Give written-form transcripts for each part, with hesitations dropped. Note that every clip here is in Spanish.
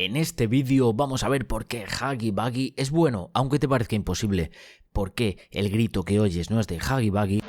En este vídeo vamos a ver por qué Huggy Wuggy es bueno, aunque te parezca imposible, por qué el grito que oyes no es de Huggy Wuggy,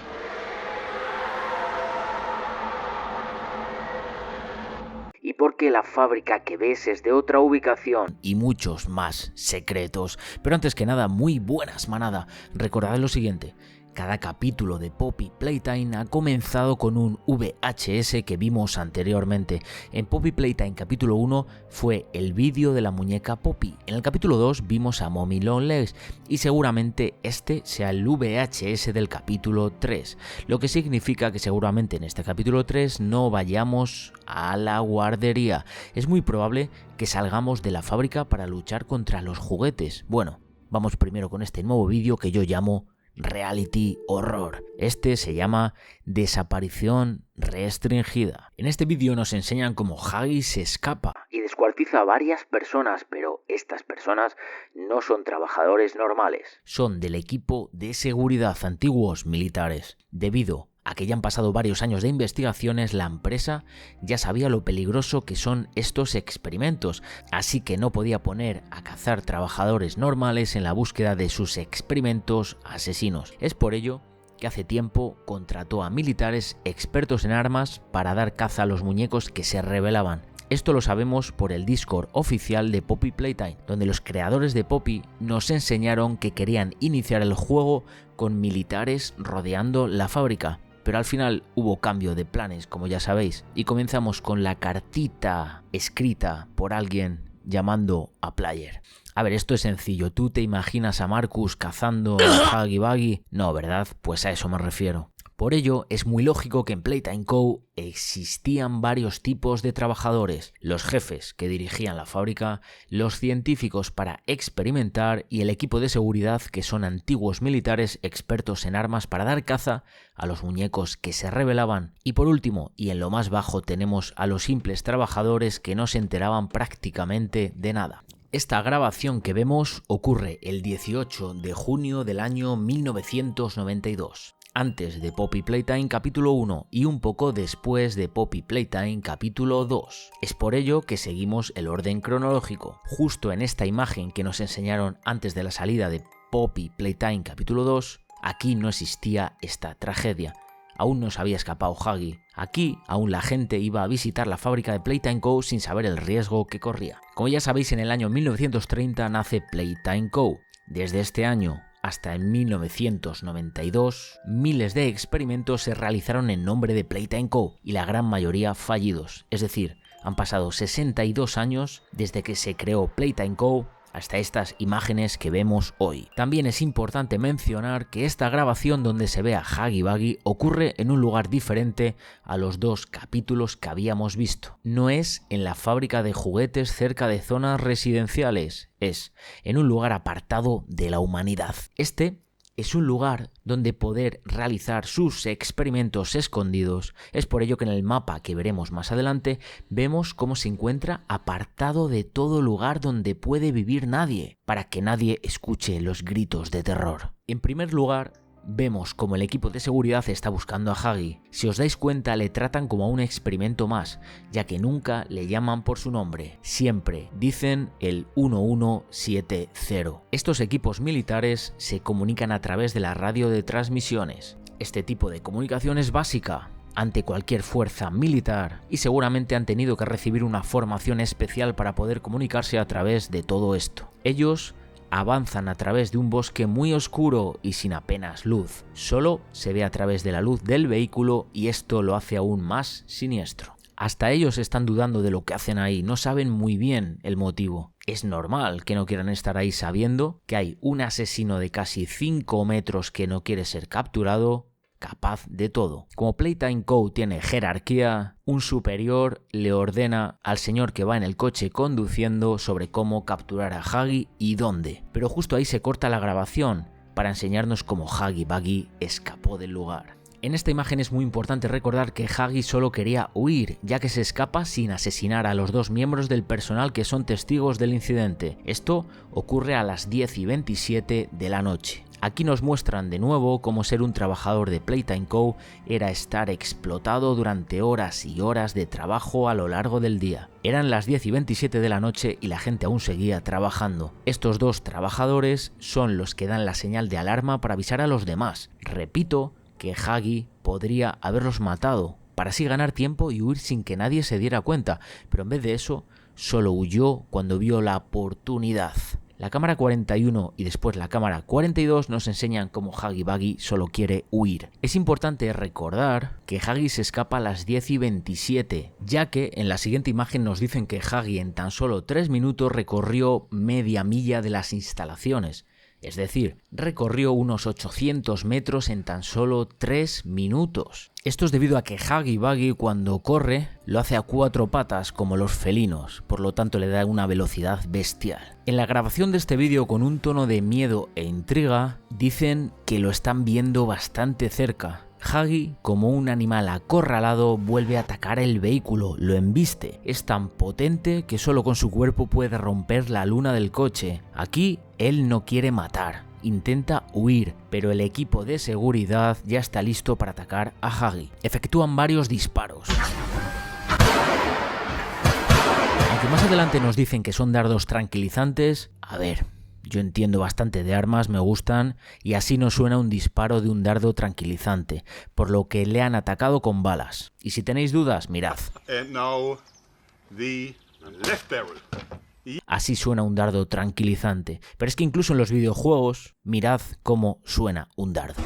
y por qué la fábrica que ves es de otra ubicación, y muchos más secretos. Pero antes que nada, muy buenas manada, recordad lo siguiente. Cada capítulo de Poppy Playtime ha comenzado con un VHS que vimos anteriormente. En Poppy Playtime capítulo 1 fue el vídeo de la muñeca Poppy. En el capítulo 2 vimos a Mommy Longlegs y seguramente este sea el VHS del capítulo 3. Lo que significa que seguramente en este capítulo 3 no vayamos a la guardería. Es muy probable que salgamos de la fábrica para luchar contra los juguetes. Bueno, vamos primero con este nuevo vídeo que yo llamo Reality Horror. Este se llama Desaparición Restringida. En este vídeo nos enseñan cómo Huggy se escapa y descuartiza a varias personas, pero estas personas no son trabajadores normales. Son del equipo de seguridad, antiguos militares. Debido a que ya han pasado varios años de investigaciones, la empresa ya sabía lo peligroso que son estos experimentos, así que no podía poner a cazar trabajadores normales en la búsqueda de sus experimentos asesinos. Es por ello que hace tiempo contrató a militares expertos en armas para dar caza a los muñecos que se rebelaban. Esto lo sabemos por el Discord oficial de Poppy Playtime, donde los creadores de Poppy nos enseñaron que querían iniciar el juego con militares rodeando la fábrica. Pero al final hubo cambio de planes, como ya sabéis, y comenzamos con la cartita escrita por alguien llamando a Player. A ver, esto es sencillo. ¿Tú te imaginas a Marcus cazando a Huggy Wuggy? No, ¿verdad? Pues a eso me refiero. Por ello, es muy lógico que en Playtime Co. existían varios tipos de trabajadores, los jefes que dirigían la fábrica, los científicos para experimentar y el equipo de seguridad que son antiguos militares expertos en armas para dar caza a los muñecos que se rebelaban. Y por último, y en lo más bajo, tenemos a los simples trabajadores que no se enteraban prácticamente de nada. Esta grabación que vemos ocurre el 18 de junio del año 1992. Antes de Poppy Playtime capítulo 1 y un poco después de Poppy Playtime capítulo 2. Es por ello que seguimos el orden cronológico. Justo en esta imagen que nos enseñaron antes de la salida de Poppy Playtime capítulo 2, aquí no existía esta tragedia. Aún no se había escapado Huggy. Aquí aún la gente iba a visitar la fábrica de Playtime Co. sin saber el riesgo que corría. Como ya sabéis, en el año 1930 nace Playtime Co. Desde este año hasta en 1992, miles de experimentos se realizaron en nombre de Playtime Co. y la gran mayoría fallidos. Es decir, han pasado 62 años desde que se creó Playtime Co. hasta estas imágenes que vemos hoy. También es importante mencionar que esta grabación donde se ve a Huggy Wuggy ocurre en un lugar diferente a los dos capítulos que habíamos visto. No es en la fábrica de juguetes cerca de zonas residenciales, es en un lugar apartado de la humanidad. Este es un lugar donde poder realizar sus experimentos escondidos. Es por ello que en el mapa que veremos más adelante vemos cómo se encuentra apartado de todo lugar donde puede vivir nadie, para que nadie escuche los gritos de terror. En primer lugar, vemos como el equipo de seguridad está buscando a Huggy. Si os dais cuenta, le tratan como a un experimento más, ya que nunca le llaman por su nombre. Siempre dicen el 1170. Estos equipos militares se comunican a través de la radio de transmisiones. Este tipo de comunicación es básica ante cualquier fuerza militar y seguramente han tenido que recibir una formación especial para poder comunicarse a través de todo esto. Ellos avanzan a través de un bosque muy oscuro y sin apenas luz. Solo se ve a través de la luz del vehículo y esto lo hace aún más siniestro. Hasta ellos están dudando de lo que hacen ahí, no saben muy bien el motivo. Es normal que no quieran estar ahí sabiendo que hay un asesino de casi 5 metros que no quiere ser capturado, capaz de todo. Como Playtime Co. tiene jerarquía, un superior le ordena al señor que va en el coche conduciendo sobre cómo capturar a Huggy y dónde. Pero justo ahí se corta la grabación para enseñarnos cómo Huggy Wuggy escapó del lugar. En esta imagen es muy importante recordar que Huggy solo quería huir, ya que se escapa sin asesinar a los dos miembros del personal que son testigos del incidente. Esto ocurre a las 10:27 de la noche. Aquí nos muestran de nuevo cómo ser un trabajador de Playtime Co. era estar explotado durante horas y horas de trabajo a lo largo del día. Eran las 10:27 de la noche y la gente aún seguía trabajando. Estos dos trabajadores son los que dan la señal de alarma para avisar a los demás. Repito que Hagi podría haberlos matado para así ganar tiempo y huir sin que nadie se diera cuenta, pero en vez de eso, solo huyó cuando vio la oportunidad. La cámara 41 y después la cámara 42 nos enseñan cómo Hagi Bagi solo quiere huir. Es importante recordar que Hagi se escapa a las 10:27, ya que en la siguiente imagen nos dicen que Hagi en tan solo 3 minutos recorrió media milla de las instalaciones. Es decir, recorrió unos 800 metros en tan solo 3 minutos. Esto es debido a que Hagi Bagi cuando corre lo hace a 4 patas como los felinos, por lo tanto le da una velocidad bestial. En la grabación de este vídeo con un tono de miedo e intriga, dicen que lo están viendo bastante cerca. Hagi, como un animal acorralado, vuelve a atacar el vehículo, lo embiste. Es tan potente que solo con su cuerpo puede romper la luna del coche. Aquí, él no quiere matar, intenta huir, pero el equipo de seguridad ya está listo para atacar a Hagi. Efectúan varios disparos. Aunque más adelante nos dicen que son dardos tranquilizantes, a ver... Yo entiendo bastante de armas, me gustan, y así no suena un disparo de un dardo tranquilizante, por lo que le han atacado con balas. Y si tenéis dudas, mirad. Así suena un dardo tranquilizante, pero es que incluso en los videojuegos, mirad cómo suena un dardo.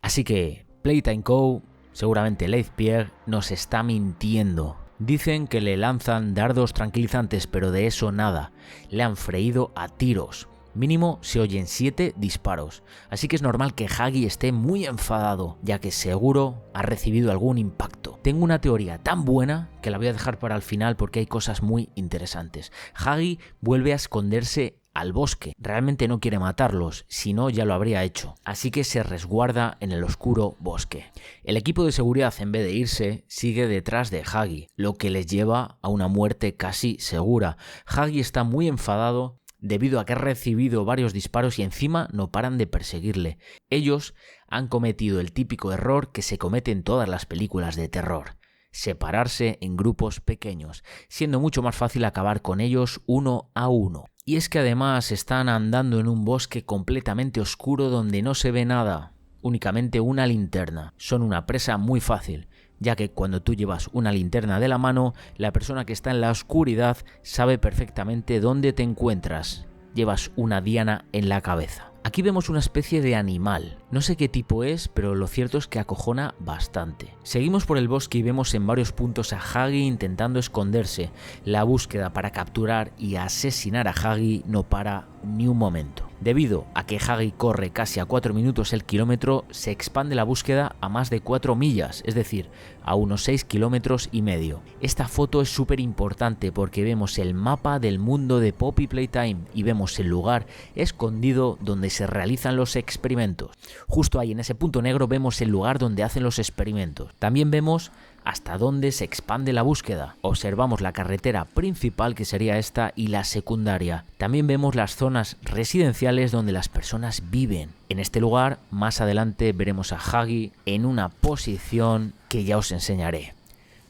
Así que, Playtime Co., seguramente Leith Pierre nos está mintiendo. Dicen que le lanzan dardos tranquilizantes, pero de eso nada. Le han freído a tiros. Mínimo se oyen 7 disparos. Así que es normal que Hagi esté muy enfadado, ya que seguro ha recibido algún impacto. Tengo una teoría tan buena que la voy a dejar para el final porque hay cosas muy interesantes. Hagi vuelve a esconderse al bosque. Realmente no quiere matarlos, si no ya lo habría hecho. Así que se resguarda en el oscuro bosque. El equipo de seguridad, en vez de irse, sigue detrás de Hagi, lo que les lleva a una muerte casi segura. Hagi está muy enfadado debido a que ha recibido varios disparos y encima no paran de perseguirle. Ellos han cometido el típico error que se comete en todas las películas de terror: separarse en grupos pequeños, siendo mucho más fácil acabar con ellos uno a uno. Y es que además están andando en un bosque completamente oscuro donde no se ve nada, únicamente una linterna. Son una presa muy fácil, ya que cuando tú llevas una linterna de la mano, la persona que está en la oscuridad sabe perfectamente dónde te encuentras. Llevas una diana en la cabeza. Aquí vemos una especie de animal. No sé qué tipo es, pero lo cierto es que acojona bastante. Seguimos por el bosque y vemos en varios puntos a Hagi intentando esconderse. La búsqueda para capturar y asesinar a Hagi no para ni un momento. Debido a que Hagi corre casi a 4 minutos el kilómetro, se expande la búsqueda a más de 4 millas, es decir, a unos 6,5 kilómetros. Esta foto es súper importante porque vemos el mapa del mundo de Poppy Playtime y vemos el lugar escondido donde se realizan los experimentos. Justo ahí en ese punto negro vemos el lugar donde hacen los experimentos. También vemos hasta dónde se expande la búsqueda. Observamos la carretera principal, que sería esta, y la secundaria. También vemos las zonas residenciales donde las personas viven. En este lugar, más adelante veremos a Hagi en una posición que ya os enseñaré.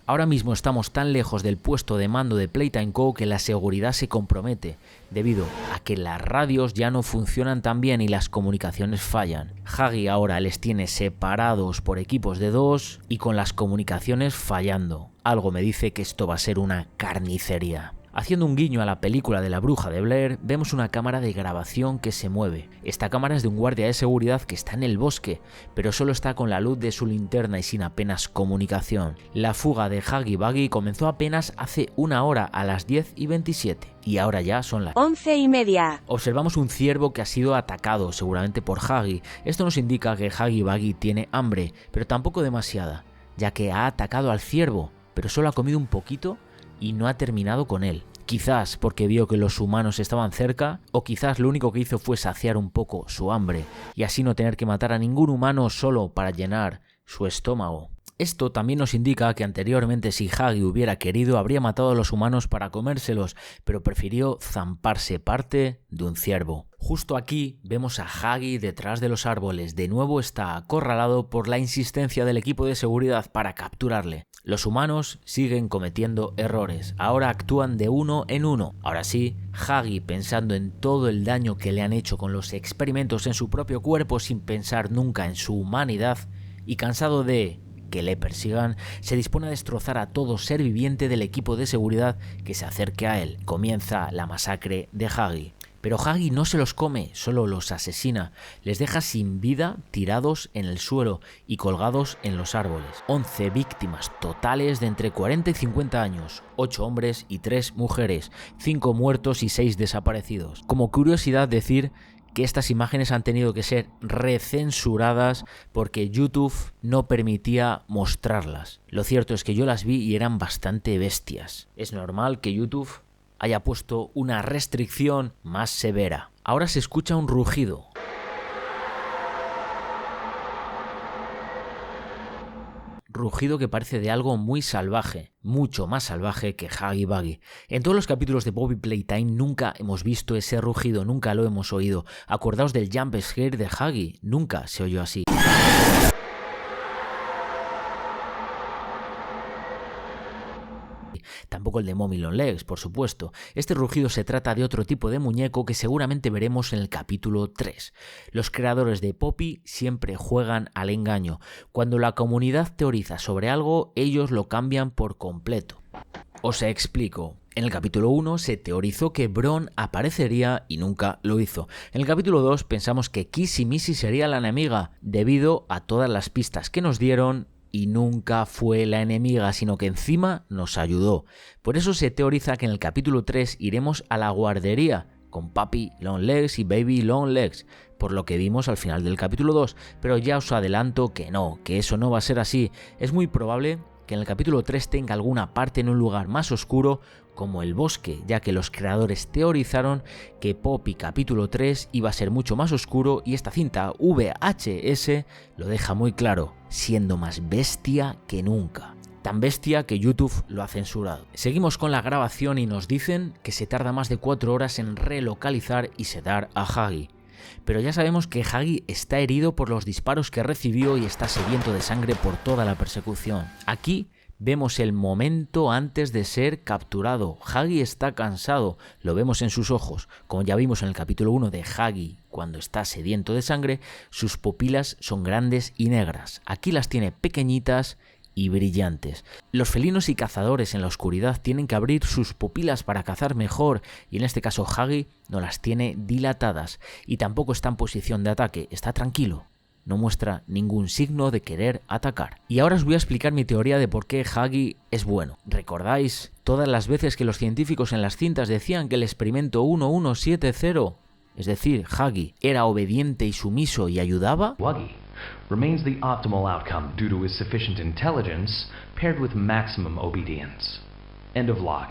Ahora mismo estamos tan lejos del puesto de mando de Playtime Co. que la seguridad se compromete, debido a que las radios ya no funcionan tan bien y las comunicaciones fallan. Hagi ahora les tiene separados por equipos de 2 y con las comunicaciones fallando. Algo me dice que esto va a ser una carnicería. Haciendo un guiño a la película de la bruja de Blair, vemos una cámara de grabación que se mueve. Esta cámara es de un guardia de seguridad que está en el bosque, pero solo está con la luz de su linterna y sin apenas comunicación. La fuga de Hagi Bagi comenzó apenas hace una hora, a las 10:27, y ahora ya son las 11:30. Observamos un ciervo que ha sido atacado, seguramente por Hagi. Esto nos indica que Hagi Bagi tiene hambre, pero tampoco demasiada, ya que ha atacado al ciervo, pero solo ha comido un poquito y no ha terminado con él. Quizás porque vio que los humanos estaban cerca, o quizás lo único que hizo fue saciar un poco su hambre y así no tener que matar a ningún humano solo para llenar su estómago. Esto también nos indica que anteriormente, si Hagi hubiera querido, habría matado a los humanos para comérselos, pero prefirió zamparse parte de un ciervo. Justo aquí vemos a Hagi detrás de los árboles. De nuevo está acorralado por la insistencia del equipo de seguridad para capturarle. Los humanos siguen cometiendo errores. Ahora actúan de uno en uno. Ahora sí, Hagi, pensando en todo el daño que le han hecho con los experimentos en su propio cuerpo sin pensar nunca en su humanidad, y cansado de que le persigan, se dispone a destrozar a todo ser viviente del equipo de seguridad que se acerque a él. Comienza la masacre de Hagi. Pero Hagi no se los come, solo los asesina. Les deja sin vida, tirados en el suelo y colgados en los árboles. 11 víctimas totales de entre 40 y 50 años, 8 hombres y 3 mujeres, 5 muertos y 6 desaparecidos. Como curiosidad decir que estas imágenes han tenido que ser recensuradas porque YouTube no permitía mostrarlas. Lo cierto es que yo las vi y eran bastante bestias. Es normal que YouTube haya puesto una restricción más severa. Ahora se escucha un rugido. Rugido que parece de algo muy salvaje, mucho más salvaje que Hagi Bagi. En todos los capítulos de Poppy Playtime nunca hemos visto ese rugido, nunca lo hemos oído. Acordaos del jump scare de Hagi, nunca se oyó así. Tampoco el de Mommy Long Legs, por supuesto. Este rugido se trata de otro tipo de muñeco que seguramente veremos en el capítulo 3. Los creadores de Poppy siempre juegan al engaño. Cuando la comunidad teoriza sobre algo, ellos lo cambian por completo. Os explico. En el capítulo 1 se teorizó que Bron aparecería y nunca lo hizo. En el capítulo 2 pensamos que Kissy Missy sería la enemiga, debido a todas las pistas que nos dieron, y nunca fue la enemiga, sino que encima nos ayudó. Por eso se teoriza que en el capítulo 3 iremos a la guardería con Papi Long Legs y Baby Long Legs, por lo que vimos al final del capítulo 2, pero ya os adelanto que no, que eso no va a ser así. Es muy probable que en el capítulo 3 tenga alguna parte en un lugar más oscuro como el bosque, ya que los creadores teorizaron que Poppy capítulo 3 iba a ser mucho más oscuro y esta cinta VHS lo deja muy claro, siendo más bestia que nunca. Tan bestia que YouTube lo ha censurado. Seguimos con la grabación y nos dicen que se tarda más de 4 horas en relocalizar y sedar a Hagi. Pero ya sabemos que Hagi está herido por los disparos que recibió y está sediento de sangre por toda la persecución. Aquí vemos el momento antes de ser capturado. Hagi está cansado, lo vemos en sus ojos. Como ya vimos en el capítulo 1 de Hagi, cuando está sediento de sangre, sus pupilas son grandes y negras. Aquí las tiene pequeñitas y brillantes. Los felinos y cazadores en la oscuridad tienen que abrir sus pupilas para cazar mejor, y en este caso Hagi no las tiene dilatadas y tampoco está en posición de ataque, está tranquilo. No muestra ningún signo de querer atacar. Y ahora os voy a explicar mi teoría de por qué Hagi es bueno. ¿Recordáis todas las veces que los científicos en las cintas decían que el experimento 1170, es decir, Hagi, era obediente y sumiso y ayudaba? Hagi remains the optimal outcome due to his sufficient intelligence paired with maximum obedience. End of log.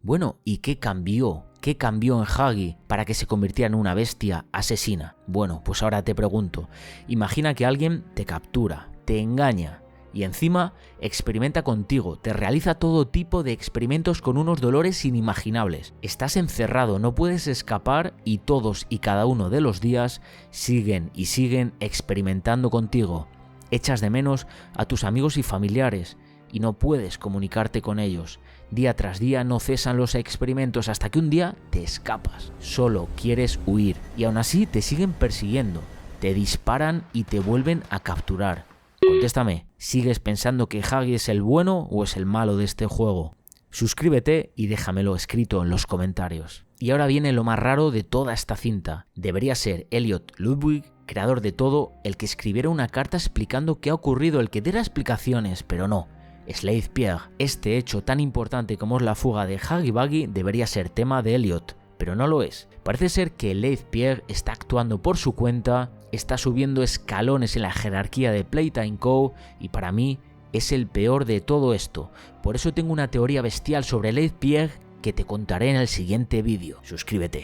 Bueno, ¿y qué cambió? ¿Qué cambió en Hagi para que se convirtiera en una bestia asesina? Bueno, pues ahora te pregunto. Imagina que alguien te captura, te engaña y encima experimenta contigo, te realiza todo tipo de experimentos con unos dolores inimaginables. Estás encerrado, no puedes escapar y todos y cada uno de los días siguen y siguen experimentando contigo. Echas de menos a tus amigos y familiares y no puedes comunicarte con ellos. Día tras día no cesan los experimentos hasta que un día te escapas. Solo quieres huir y aún así te siguen persiguiendo. Te disparan y te vuelven a capturar. Contéstame, ¿sigues pensando que Hagi es el bueno o es el malo de este juego? Suscríbete y déjamelo escrito en los comentarios. Y ahora viene lo más raro de toda esta cinta. Debería ser Elliot Ludwig, creador de todo, el que escribiera una carta explicando qué ha ocurrido, el que diera explicaciones, pero no. Es Leith Pierre. Este hecho tan importante como es la fuga de Hagi Bagi debería ser tema de Elliot, pero no lo es. Parece ser que Leith Pierre está actuando por su cuenta, está subiendo escalones en la jerarquía de Playtime Co. y para mí es el peor de todo esto. Por eso tengo una teoría bestial sobre Leith Pierre que te contaré en el siguiente vídeo. Suscríbete.